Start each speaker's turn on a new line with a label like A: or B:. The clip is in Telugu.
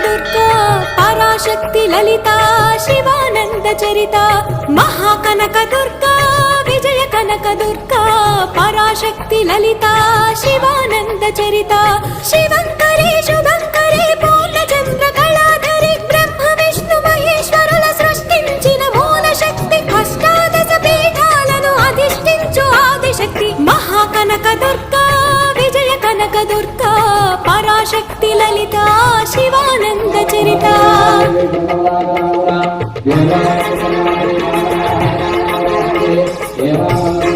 A: దుర్గా పరాశక్తి లలిత శివానంద చరిత మహాకనక దుర్గా విజయ కనక దుర్గా పరాశక్తి లలిత శివానంద చరిత శివంకరి శుభంకరి పూర్ణచంద్ర కళాధరి బ్రహ్మ విష్ణు మహేశ్వరుల సృష్టించిన మూల శక్తి అష్టాదశ పీఠాలను అధిష్ఠించు ఆదిశక్తి మహాకనక దుర్గా విజయ కనక దుర్గా పరాశక్తి లలిత శివానంద చరిత
B: Yeah.